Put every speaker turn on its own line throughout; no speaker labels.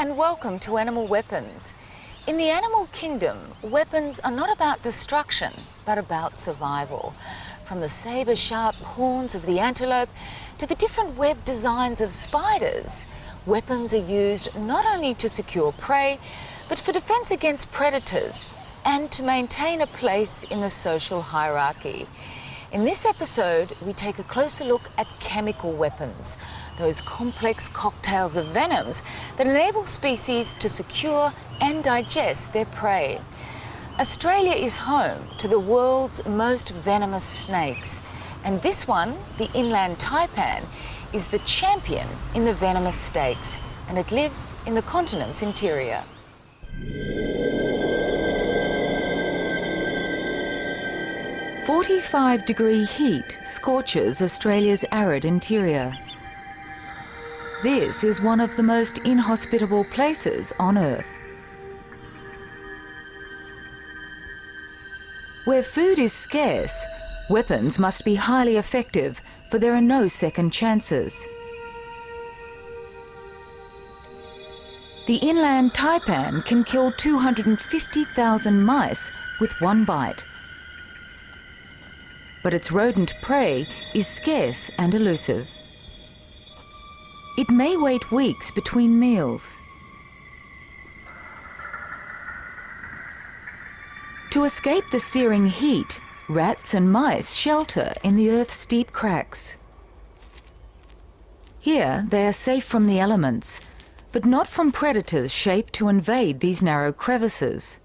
and welcome to Animal Weapons. In the animal kingdom, weapons are not about destruction, but about survival. From the saber-sharp horns of the antelope to the different web designs of spiders, weapons are used not only to secure prey, but for defense against predators and to maintain a place in the social hierarchy. In this episode, we take a closer look at chemical weapons, those complex cocktails of venoms that enable species to secure and digest their prey. Australia is home to the world's most venomous snakes, and this one, the inland taipan, is the champion in the venomous stakes, and it lives in the continent's interior. "45-degree heat scorches Australia's arid interior. This is one of the most inhospitable places on Earth. Where food is scarce, weapons must be highly effective, for there are no second chances. The inland taipan can kill 250,000 mice with one bite. But its rodent prey is scarce and elusive. It may wait weeks between meals. To escape the searing heat, rats and mice shelter in the earth's deep cracks. Here they are safe from the elements, but not from predators shaped to invade these narrow crevices.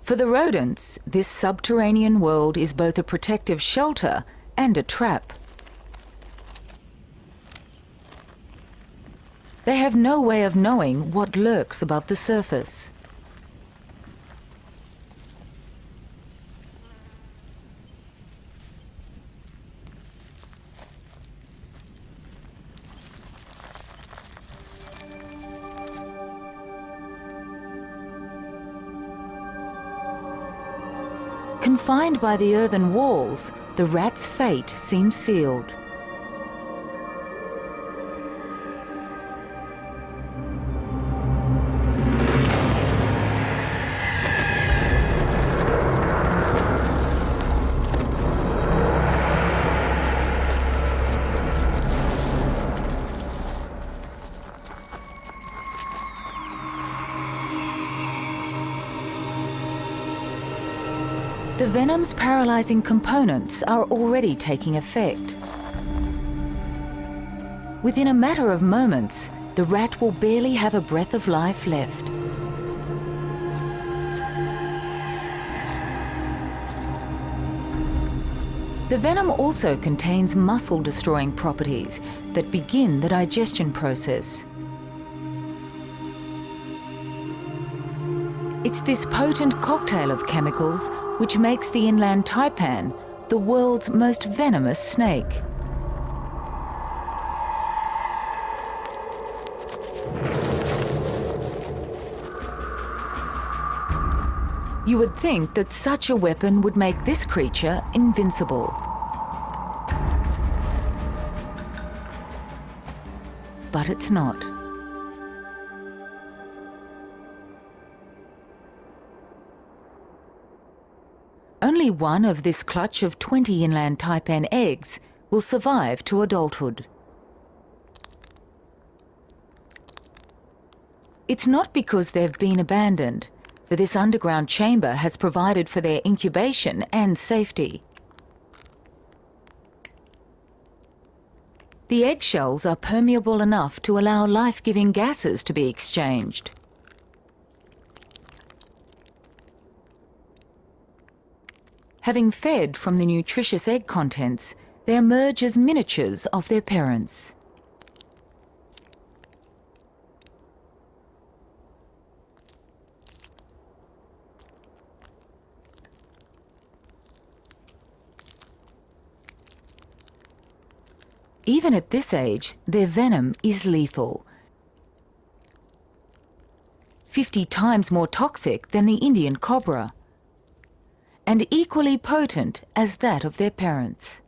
For the rodents, this subterranean world is both a protective shelter and a trap. They have no way of knowing what lurks above the surface. Confined by the earthen walls, the rat's fate seems sealed. The venom's paralyzing components are already taking effect. Within a matter of moments, the rat will barely have a breath of life left. The venom also contains muscle-destroying properties that begin the digestion process. It's this potent cocktail of chemicals which makes the inland taipan the world's most venomous snake. You would think that such a weapon would make this creature invincible. But it's not. Only one of this clutch of 20 inland taipan eggs will survive to adulthood. It's not because they've been abandoned, for this underground chamber has provided for their incubation and safety. The eggshells are permeable enough to allow life-giving gases to be exchanged. Having fed from the nutritious egg contents, they emerge as miniatures of their parents. Even at this age, their venom is lethal. 50 times more toxic than the Indian cobra, and equally potent as that of their parents.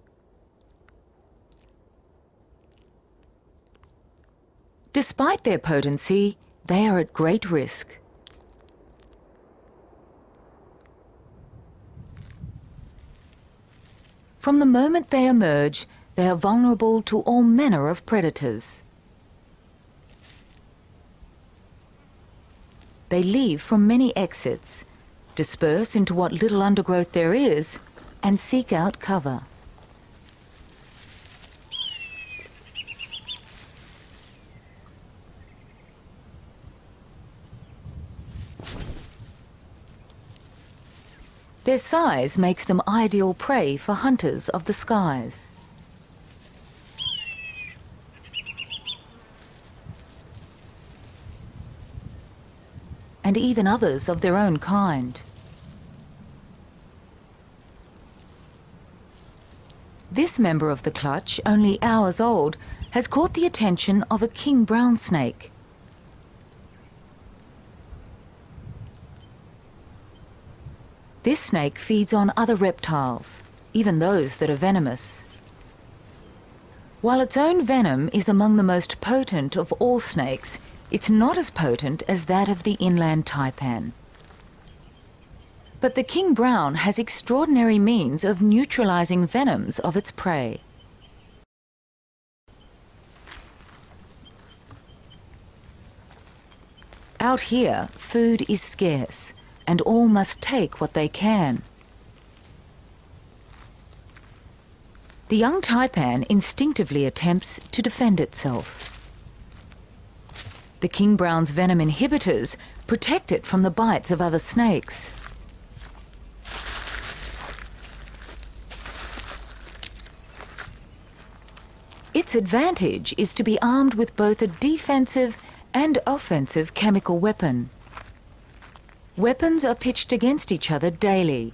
Despite their potency, they are at great risk. From the moment they emerge, they are vulnerable to all manner of predators. They leave from many exits, disperse into what little undergrowth there is, and seek out cover. Their size makes them ideal prey for hunters of the skies. And even others of their own kind. This member of the clutch, only hours old, has caught the attention of a king brown snake. This snake feeds on other reptiles, even those that are venomous. While its own venom is among the most potent of all snakes, it's not as potent as that of the inland taipan. But the king brown has extraordinary means of neutralizing venoms of its prey. Out here, food is scarce, and all must take what they can. The young taipan instinctively attempts to defend itself. The king brown's venom inhibitors protect it from the bites of other snakes. Its advantage is to be armed with both a defensive and offensive chemical weapon. Weapons are pitched against each other daily.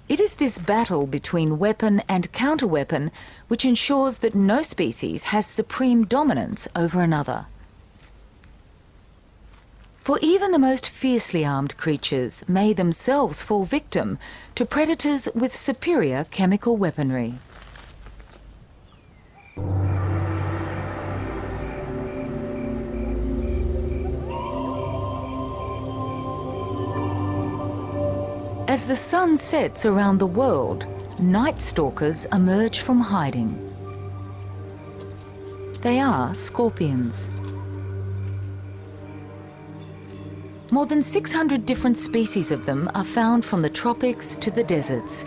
It is this battle between weapon and counterweapon which ensures that no species has supreme dominance over another. For even the most fiercely armed creatures may themselves fall victim to predators with superior chemical weaponry. As the sun sets around the world, night stalkers emerge from hiding. They are scorpions. More than 600 different species of them are found from the tropics to the deserts.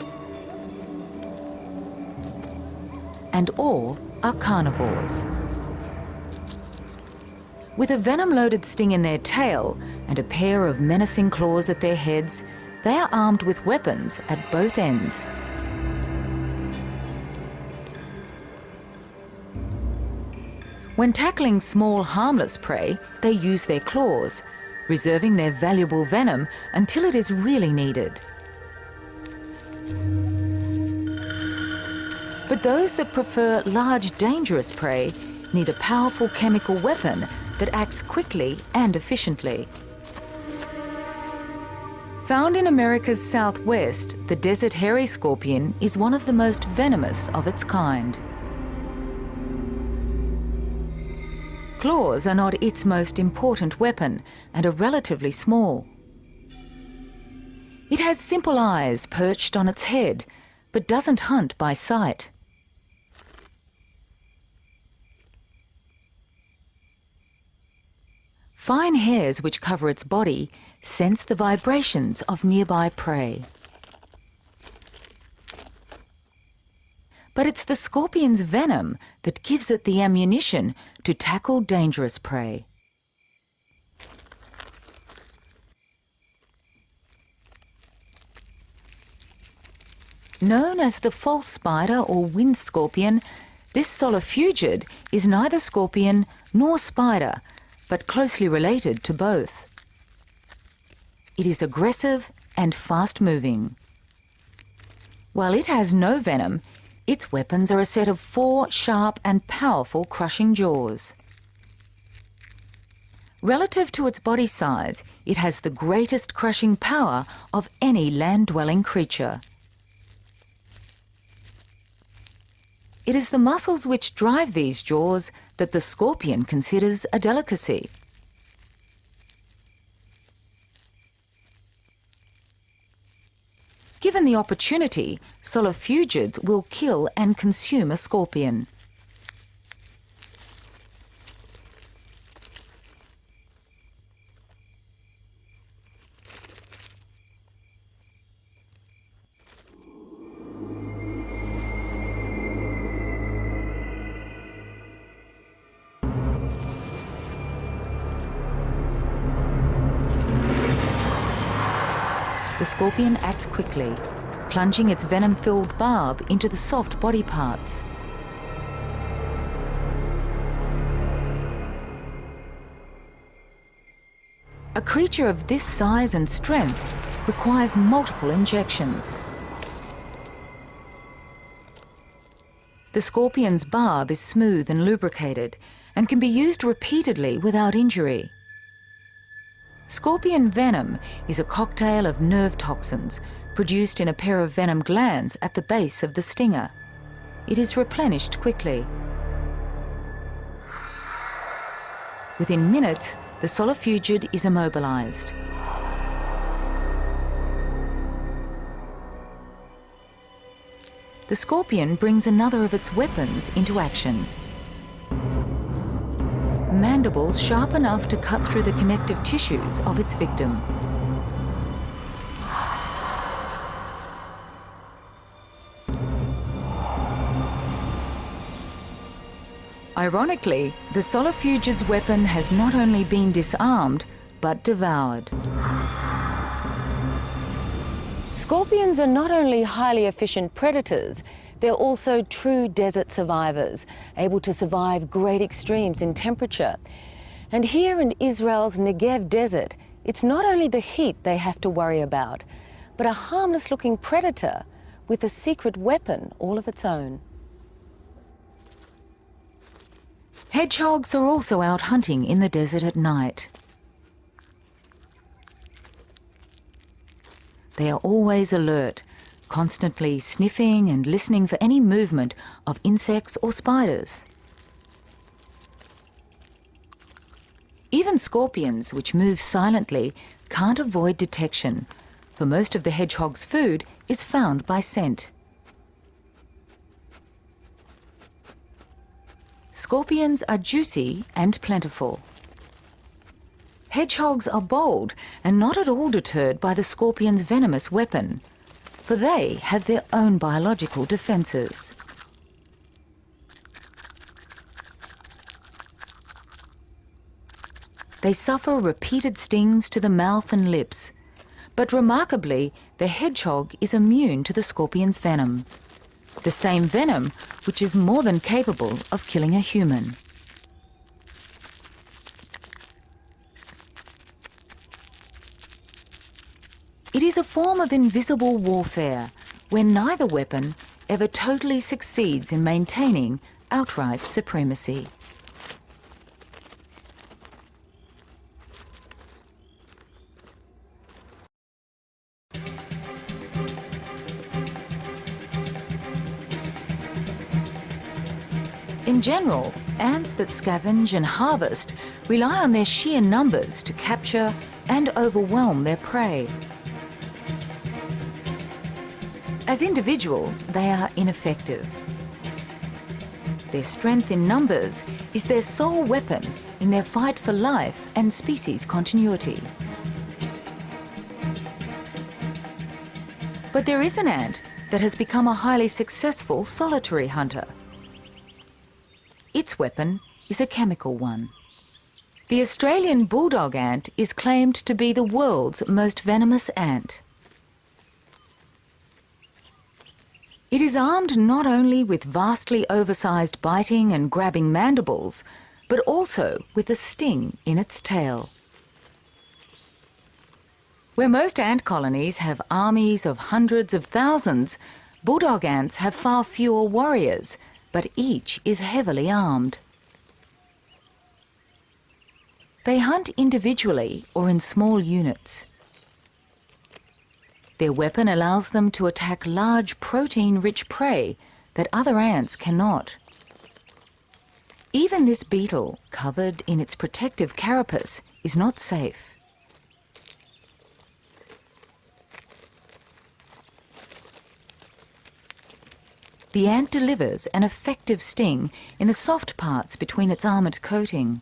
And all are carnivores. With a venom-loaded sting in their tail and a pair of menacing claws at their heads, they are armed with weapons at both ends. When tackling small, harmless prey, they use their claws, reserving their valuable venom until it is really needed. But those that prefer large, dangerous prey need a powerful chemical weapon that acts quickly and efficiently. Found in America's southwest, the desert hairy scorpion is one of the most venomous of its kind. Claws are not its most important weapon and are relatively small. It has simple eyes perched on its head, but doesn't hunt by sight. Fine hairs which cover its body sense the vibrations of nearby prey. But it's the scorpion's venom that gives it the ammunition to tackle dangerous prey. Known as the false spider or wind scorpion, this solifugid is neither scorpion nor spider, but closely related to both. It is aggressive and fast-moving. While it has no venom, its weapons are a set of 4 sharp and powerful crushing jaws. Relative to its body size, it has the greatest crushing power of any land-dwelling creature. It is the muscles which drive these jaws that the scorpion considers a delicacy. Given the opportunity, solifugids will kill and consume a scorpion. The scorpion acts quickly, plunging its venom-filled barb into the soft body parts. A creature of this size and strength requires multiple injections. The scorpion's barb is smooth and lubricated and can be used repeatedly without injury. Scorpion venom is a cocktail of nerve toxins produced in a pair of venom glands at the base of the stinger. It is replenished quickly. Within minutes, the solifugid is immobilized. The scorpion brings another of its weapons into action. Mandibles sharp enough to cut through the connective tissues of its victim. Ironically, the solifugid's weapon has not only been disarmed, but devoured. Scorpions are not only highly efficient predators, they're also true desert survivors, able to survive great extremes in temperature. And here in Israel's Negev desert, it's not only the heat they have to worry about, but a harmless-looking predator with a secret weapon all of its own. Hedgehogs are also out hunting in the desert at night. They are always alert, constantly sniffing and listening for any movement of insects or spiders. Even scorpions, which move silently, can't avoid detection, for most of the hedgehog's food is found by scent. Scorpions are juicy and plentiful. Hedgehogs are bold and not at all deterred by the scorpion's venomous weapon, for they have their own biological defences. They suffer repeated stings to the mouth and lips, but remarkably, the hedgehog is immune to the scorpion's venom. The same venom which is more than capable of killing a human. It is a form of invisible warfare where neither weapon ever totally succeeds in maintaining outright supremacy. In general, ants that scavenge and harvest rely on their sheer numbers to capture and overwhelm their prey. As individuals, they are ineffective. Their strength in numbers is their sole weapon in their fight for life and species continuity. But there is an ant that has become a highly successful solitary hunter. Its weapon is a chemical one. The Australian bulldog ant is claimed to be the world's most venomous ant. It is armed not only with vastly oversized biting and grabbing mandibles, but also with a sting in its tail. Where most ant colonies have armies of hundreds of thousands, bulldog ants have far fewer warriors, but each is heavily armed. They hunt individually or in small units. Their weapon allows them to attack large protein-rich prey that other ants cannot. Even this beetle, covered in its protective carapace, is not safe. The ant delivers an effective sting in the soft parts between its armoured coating.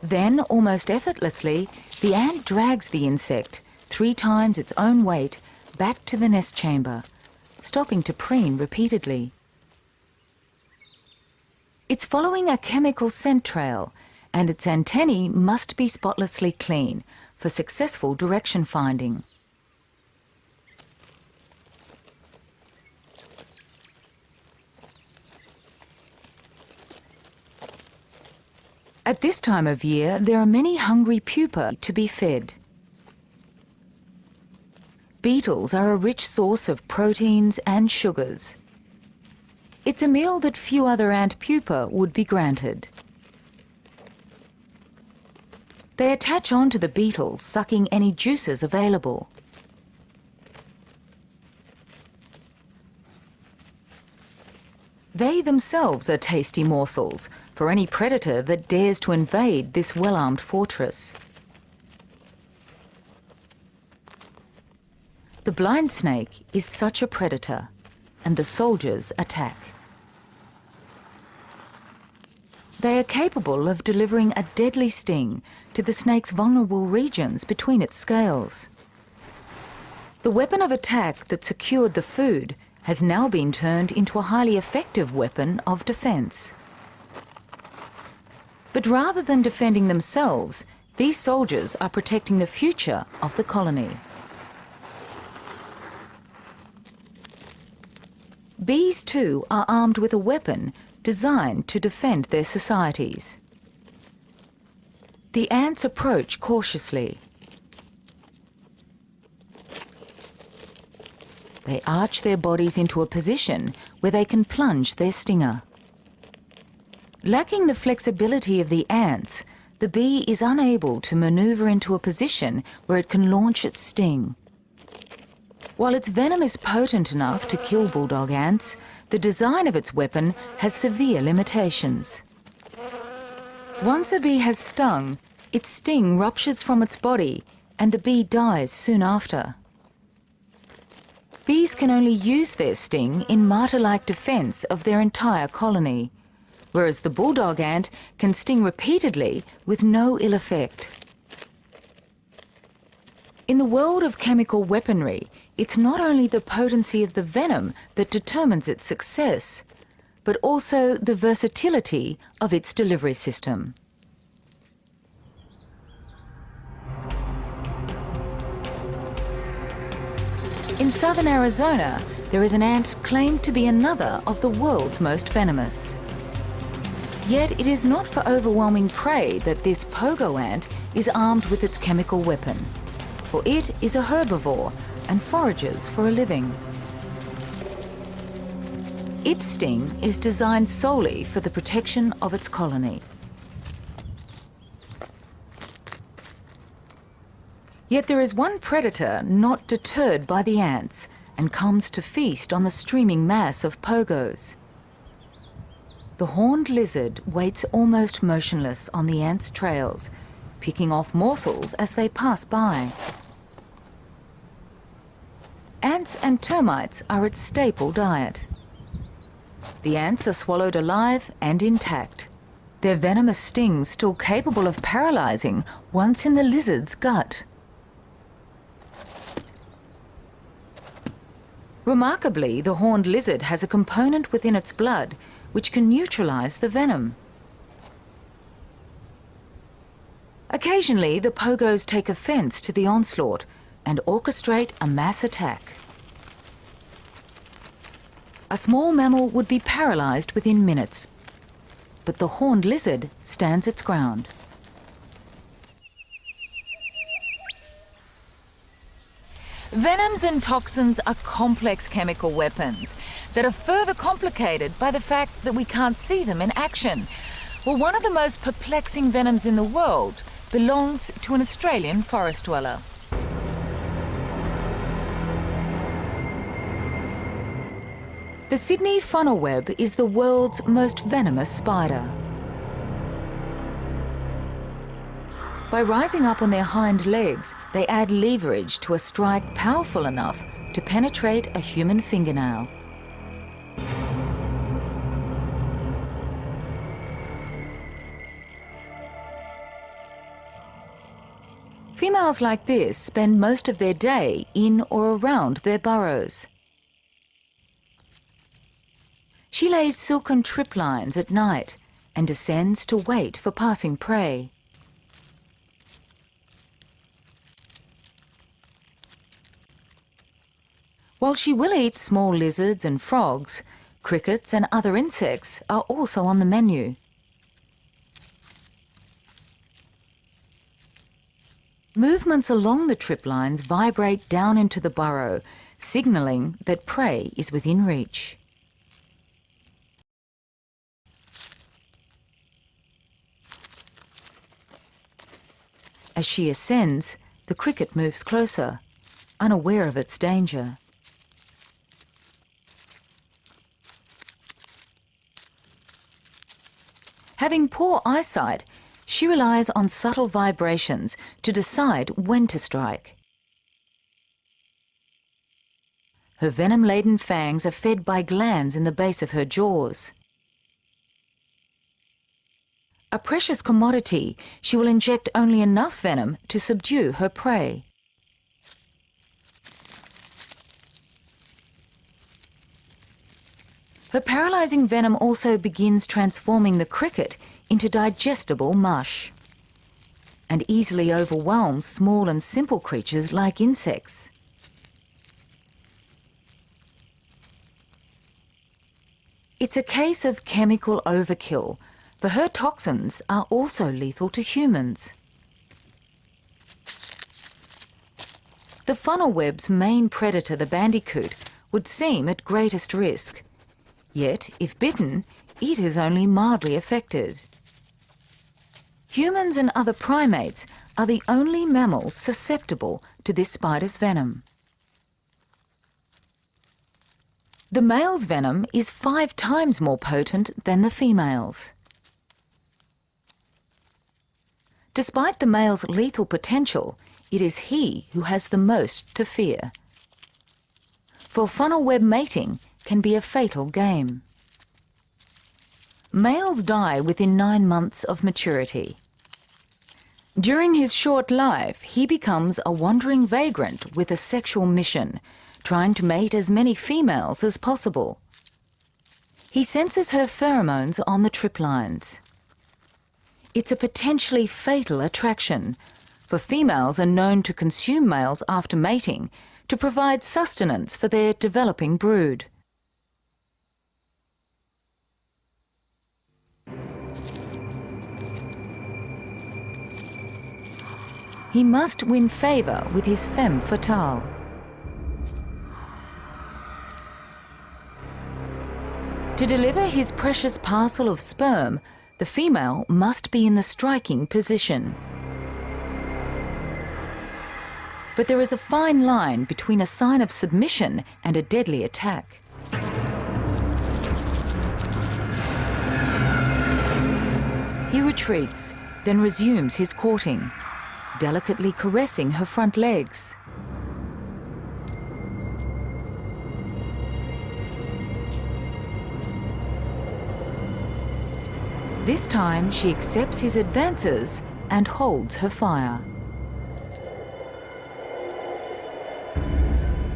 Then, almost effortlessly, the ant drags the insect 3 times its own weight back to the nest chamber, stopping to preen repeatedly. It's following a chemical scent trail, and its antennae must be spotlessly clean for successful direction finding. At this time of year, there are many hungry pupae to be fed. Beetles are a rich source of proteins and sugars. It's a meal that few other ant pupae would be granted. They attach onto the beetle, sucking any juices available. They themselves are tasty morsels for any predator that dares to invade this well-armed fortress. The blind snake is such a predator, and the soldiers attack. They are capable of delivering a deadly sting to the snake's vulnerable regions between its scales. The weapon of attack that secured the food has now been turned into a highly effective weapon of defence. But rather than defending themselves, these soldiers are protecting the future of the colony. Bees too are armed with a weapon designed to defend their societies. The ants approach cautiously. They arch their bodies into a position where they can plunge their stinger. Lacking the flexibility of the ants, the bee is unable to maneuver into a position where it can launch its sting. While its venom is potent enough to kill bulldog ants, the design of its weapon has severe limitations. Once a bee has stung, its sting ruptures from its body and the bee dies soon after. Bees can only use their sting in martyr-like defence of their entire colony, whereas the bulldog ant can sting repeatedly with no ill effect. In the world of chemical weaponry, it's not only the potency of the venom that determines its success, but also the versatility of its delivery system. In southern Arizona, there is an ant claimed to be another of the world's most venomous. Yet it is not for overwhelming prey that this pogo ant is armed with its chemical weapon, for it is a herbivore and forages for a living. Its sting is designed solely for the protection of its colony. Yet there is one predator not deterred by the ants and comes to feast on the streaming mass of pogos. The horned lizard waits almost motionless on the ants' trails, picking off morsels as they pass by. Ants and termites are its staple diet. The ants are swallowed alive and intact, their venomous stings still capable of paralysing once in the lizard's gut. Remarkably, the horned lizard has a component within its blood which can neutralise the venom. Occasionally, the pogos take offence to the onslaught and orchestrate a mass attack. A small mammal would be paralysed within minutes, but the horned lizard stands its ground. Venoms and toxins are complex chemical weapons that are further complicated by the fact that we can't see them in action. Well, one of the most perplexing venoms in the world belongs to an Australian forest dweller. The Sydney funnel web is the world's most venomous spider. By rising up on their hind legs, they add leverage to a strike powerful enough to penetrate a human fingernail. Females like this spend most of their day in or around their burrows. She lays silken triplines at night and descends to wait for passing prey. While she will eat small lizards and frogs, crickets and other insects are also on the menu. Movements along the triplines vibrate down into the burrow, signalling that prey is within reach. As she ascends, the cricket moves closer, unaware of its danger. Having poor eyesight, she relies on subtle vibrations to decide when to strike. Her venom-laden fangs are fed by glands in the base of her jaws. A precious commodity, she will inject only enough venom to subdue her prey. Her paralysing venom also begins transforming the cricket into digestible mush and easily overwhelms small and simple creatures like insects. It's a case of chemical overkill, for her toxins are also lethal to humans. The funnel web's main predator, the bandicoot, would seem at greatest risk. Yet, if bitten, it is only mildly affected. Humans and other primates are the only mammals susceptible to this spider's venom. The male's venom is 5 times more potent than the female's. Despite the male's lethal potential, it is he who has the most to fear. For funnel web mating can be a fatal game. Males die within 9 months of maturity. During his short life, he becomes a wandering vagrant with a sexual mission, trying to mate as many females as possible. He senses her pheromones on the triplines. It's a potentially fatal attraction, for females are known to consume males after mating to provide sustenance for their developing brood. He must win favour with his femme fatale. To deliver his precious parcel of sperm, the female must be in the striking position. But there is a fine line between a sign of submission and a deadly attack. He retreats, then resumes his courting, delicately caressing her front legs. This time she accepts his advances and holds her fire.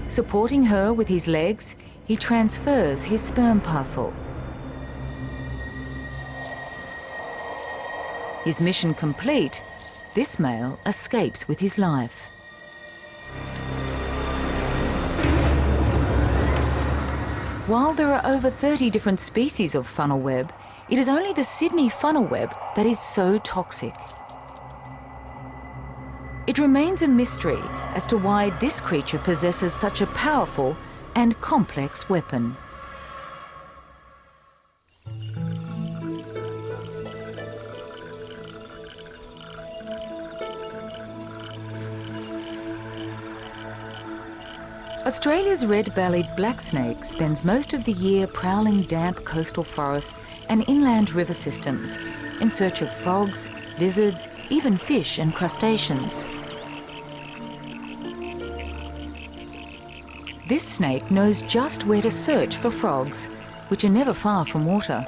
Supporting her with his legs, he transfers his sperm parcel. His mission complete, this male escapes with his life. While there are over 30 different species of funnel web, it is only the Sydney funnel web that is so toxic. It remains a mystery as to why this creature possesses such a powerful and complex weapon. Australia's red-bellied black snake spends most of the year prowling damp coastal forests and inland river systems in search of frogs, lizards, even fish and crustaceans. This snake knows just where to search for frogs, which are never far from water.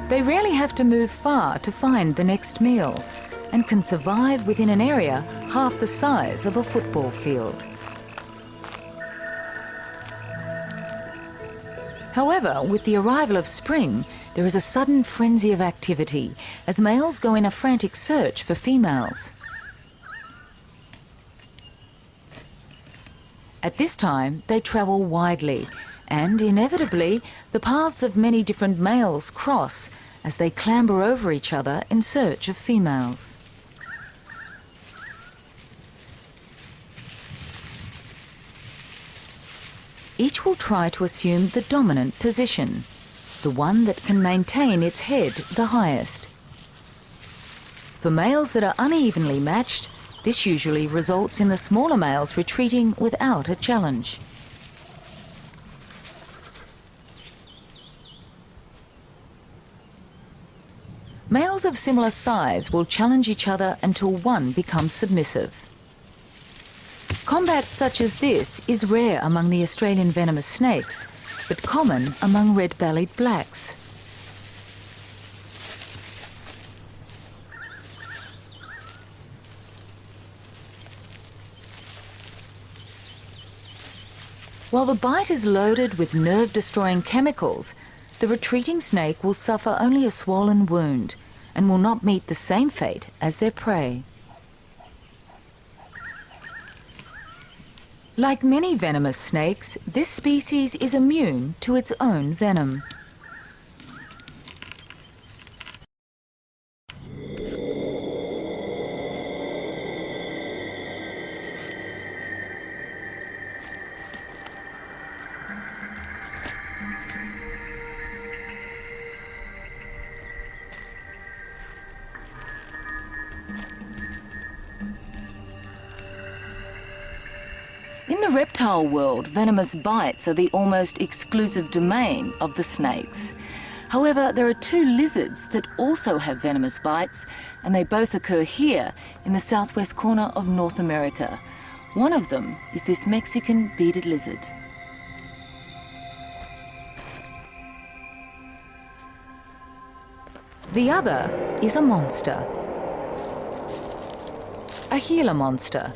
They rarely have to move far to find the next meal and can survive within an area half the size of a football field. However, with the arrival of spring, there is a sudden frenzy of activity as males go in a frantic search for females. At this time, they travel widely, and inevitably, the paths of many different males cross as they clamber over each other in search of females. Each will try to assume the dominant position, the one that can maintain its head the highest. For males that are unevenly matched, this usually results in the smaller males retreating without a challenge. Males of similar size will challenge each other until one becomes submissive. Combat such as this is rare among the Australian venomous snakes, but common among red-bellied blacks. While the bite is loaded with nerve-destroying chemicals, the retreating snake will suffer only a swollen wound and will not meet the same fate as their prey. Like many venomous snakes, this species is immune to its own venom. In the reptile world, venomous bites are the almost exclusive domain of the snakes. However, there are two lizards that also have venomous bites, and they both occur here in the southwest corner of North America. One of them is this Mexican bearded lizard. The other is a monster, a Gila monster.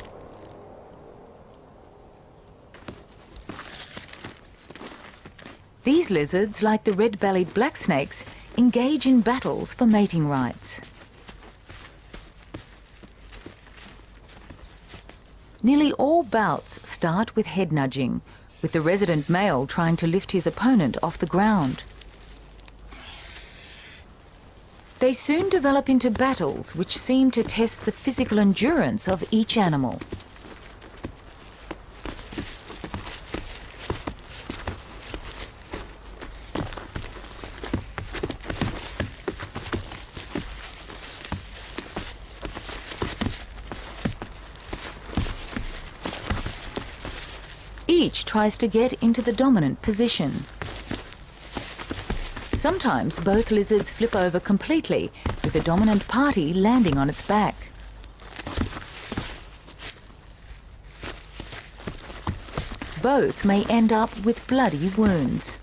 These lizards, like the red-bellied black snakes, engage in battles for mating rights. Nearly all bouts start with head nudging, with the resident male trying to lift his opponent off the ground. They soon develop into battles which seem to test the physical endurance of each animal. Each tries to get into the dominant position. Sometimes both lizards flip over completely, with the dominant party landing on its back. Both may end up with bloody wounds.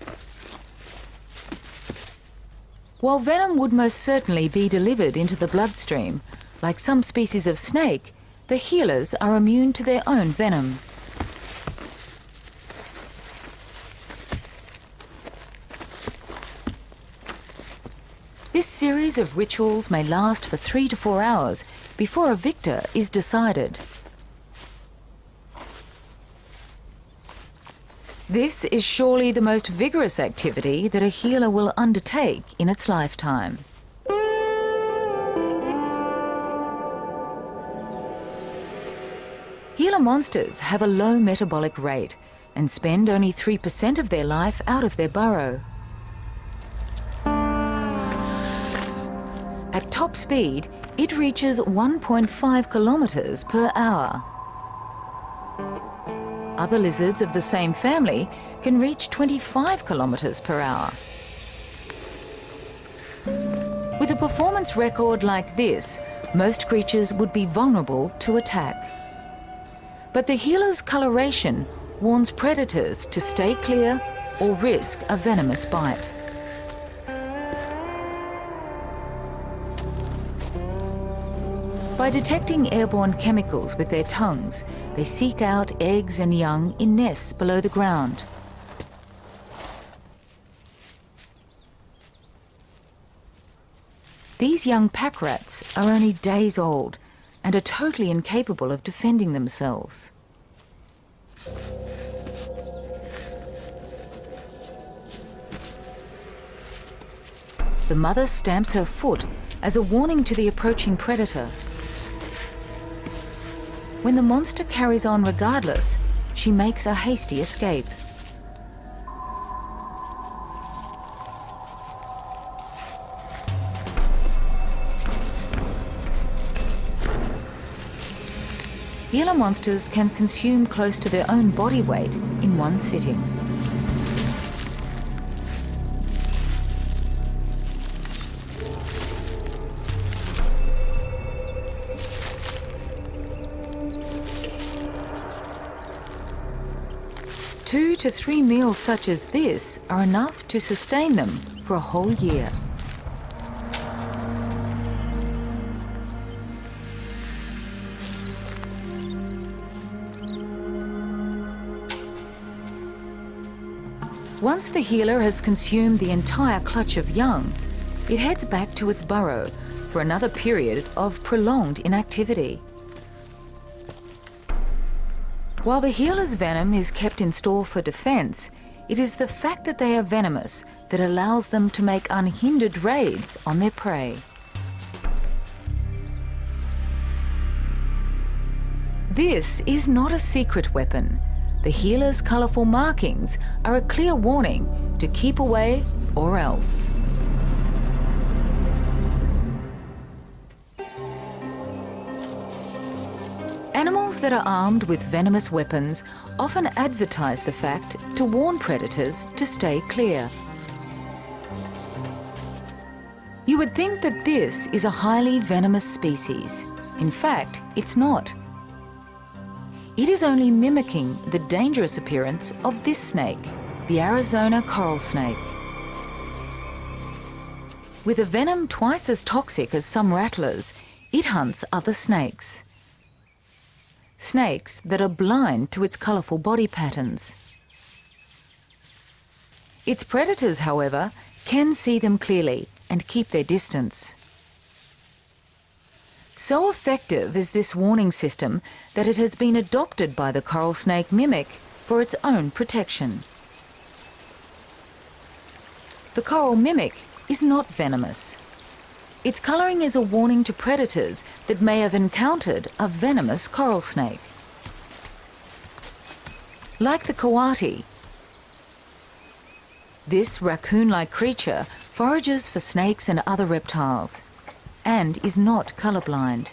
While venom would most certainly be delivered into the bloodstream, like some species of snake, the Gilas are immune to their own venom. This series of rituals may last for 3 to 4 hours before a victor is decided. This is surely the most vigorous activity that a Gila will undertake in its lifetime. Gila monsters have a low metabolic rate and spend only 3% of their life out of their burrow. At top speed, it reaches 1.5 kilometers per hour. Other lizards of the same family can reach 25 kilometers per hour. With a performance record like this, most creatures would be vulnerable to attack. But the Gila's coloration warns predators to stay clear or risk a venomous bite. By detecting airborne chemicals with their tongues, they seek out eggs and young in nests below the ground. These young pack rats are only days old and are totally incapable of defending themselves. The mother stamps her foot as a warning to the approaching predator. When the monster carries on regardless, she makes a hasty escape. Gila monsters can consume close to their own body weight in one sitting. Two to three meals such as this are enough to sustain them for a whole year. Once the Gila has consumed the entire clutch of young, it heads back to its burrow for another period of prolonged inactivity. While the Gila's venom is kept in store for defense, it is the fact that they are venomous that allows them to make unhindered raids on their prey. This is not a secret weapon. The Gila's colourful markings are a clear warning to keep away or else. Animals that are armed with venomous weapons often advertise the fact to warn predators to stay clear. You would think that this is a highly venomous species. In fact, it's not. It is only mimicking the dangerous appearance of this snake, the Arizona coral snake. With a venom twice as toxic as some rattlers, it hunts other snakes. Snakes that are blind to its colourful body patterns. Its predators, however, can see them clearly and keep their distance. So effective is this warning system that it has been adopted by the coral snake mimic for its own protection. The coral mimic is not venomous. Its colouring is a warning to predators that may have encountered a venomous coral snake. Like the coati, this raccoon-like creature forages for snakes and other reptiles and is not colourblind.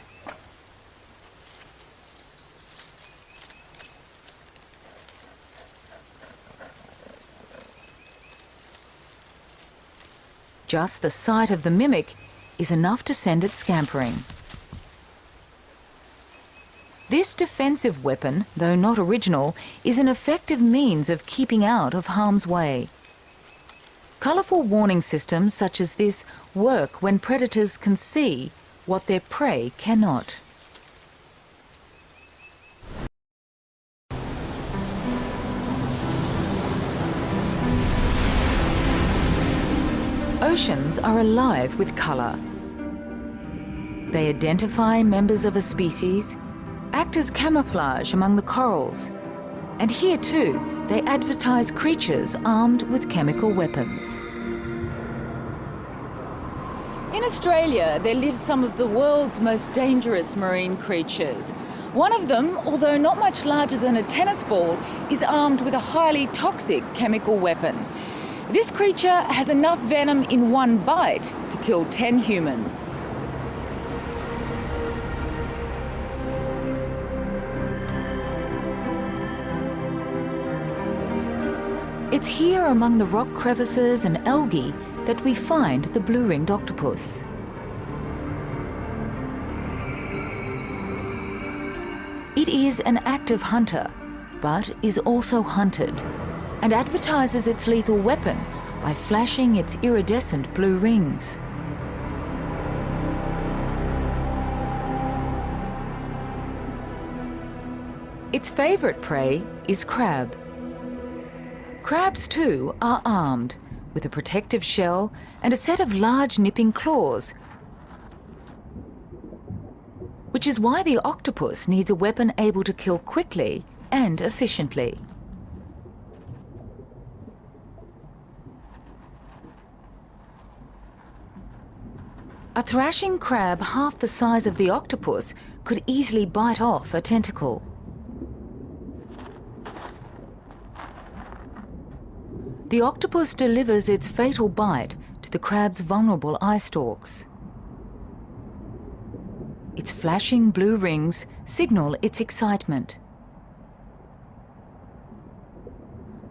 Just the sight of the mimic is enough to send it scampering. This defensive weapon, though not original, is an effective means of keeping out of harm's way. Colourful warning systems such as this work when predators can see what their prey cannot. Oceans are alive with colour. They identify members of a species, act as camouflage among the corals, and here too they advertise creatures armed with chemical weapons. In Australia, there live some of the world's most dangerous marine creatures. One of them, although not much larger than a tennis ball, is armed with a highly toxic chemical weapon. This creature has enough venom in one bite to kill 10 humans. It's here among the rock crevices and algae that we find the blue-ringed octopus. It is an active hunter, but is also hunted, and advertises its lethal weapon by flashing its iridescent blue rings. Its favourite prey is crab. Crabs too are armed with a protective shell and a set of large nipping claws, which is why the octopus needs a weapon able to kill quickly and efficiently. A thrashing crab half the size of the octopus could easily bite off a tentacle. The octopus delivers its fatal bite to the crab's vulnerable eye stalks. Its flashing blue rings signal its excitement.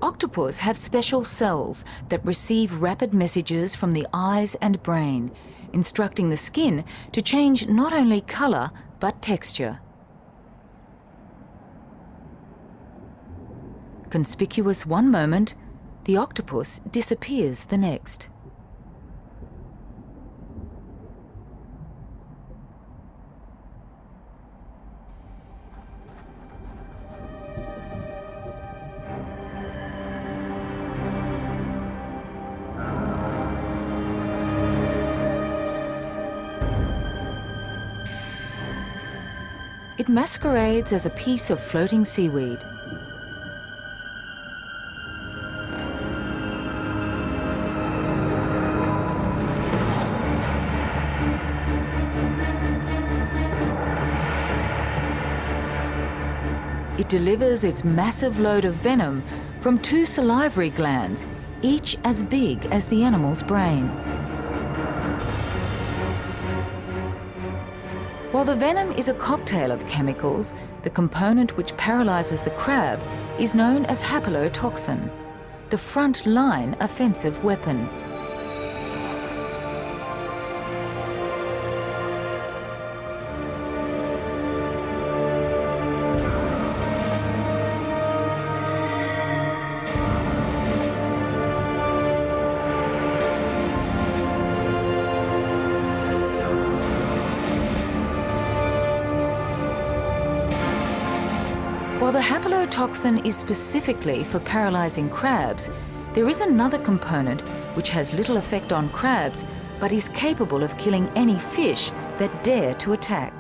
Octopus have special cells that receive rapid messages from the eyes and brain, instructing the skin to change not only colour but texture. Conspicuous one moment, the octopus disappears the next. It masquerades as a piece of floating seaweed. It delivers its massive load of venom from 2 salivary glands, each as big as the animal's brain. While the venom is a cocktail of chemicals, the component which paralyzes the crab is known as haplotoxin, the front-line offensive weapon. While the haplotoxin is specifically for paralyzing crabs, there is another component which has little effect on crabs but is capable of killing any fish that dare to attack.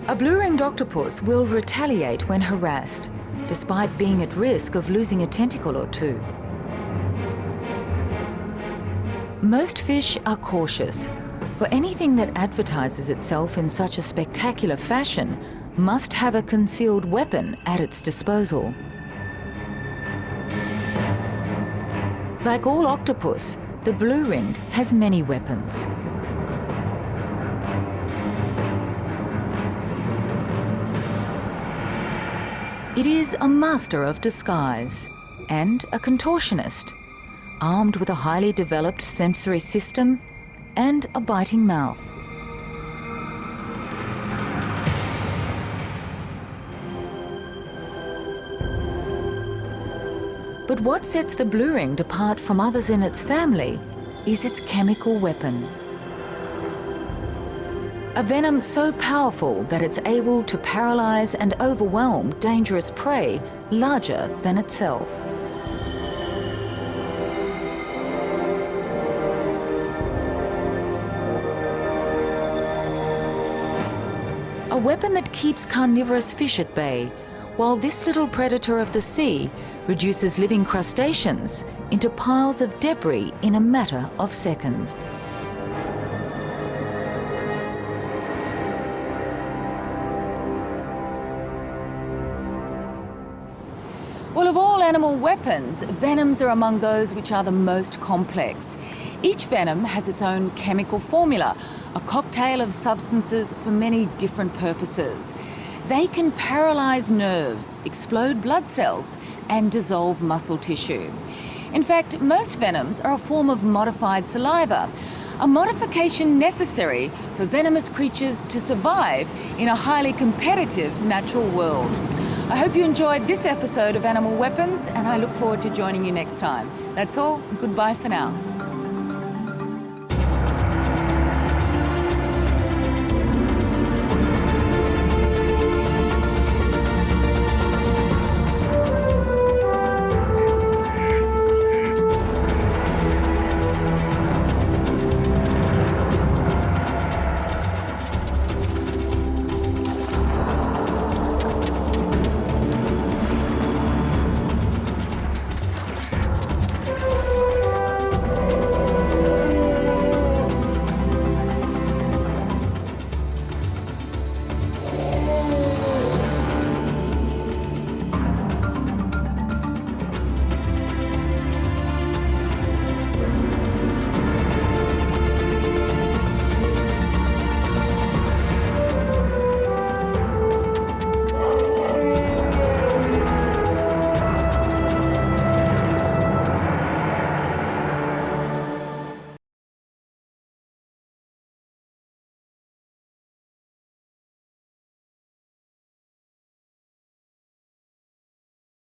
A blue-ringed octopus will retaliate when harassed, despite being at risk of losing a tentacle or two. Most fish are cautious, for anything that advertises itself in such a spectacular fashion must have a concealed weapon at its disposal. Like all octopus, the blue-ringed has many weapons. It is a master of disguise and a contortionist, armed with a highly developed sensory system and a biting mouth. But what sets the blue-ringed apart from others in its family is its chemical weapon. A venom so powerful that it's able to paralyze and overwhelm dangerous prey larger than itself. A weapon that keeps carnivorous fish at bay, while this little predator of the sea reduces living crustaceans into piles of debris in a matter of seconds. Well, of all animal weapons, venoms are among those which are the most complex. Each venom has its own chemical formula, a cocktail of substances for many different purposes. They can paralyze nerves, explode blood cells, and dissolve muscle tissue. In fact, most venoms are a form of modified saliva, a modification necessary for venomous creatures to survive in a highly competitive natural world. I hope you enjoyed this episode of Animal Weapons, and I look forward to joining you next time. That's all. Goodbye for now.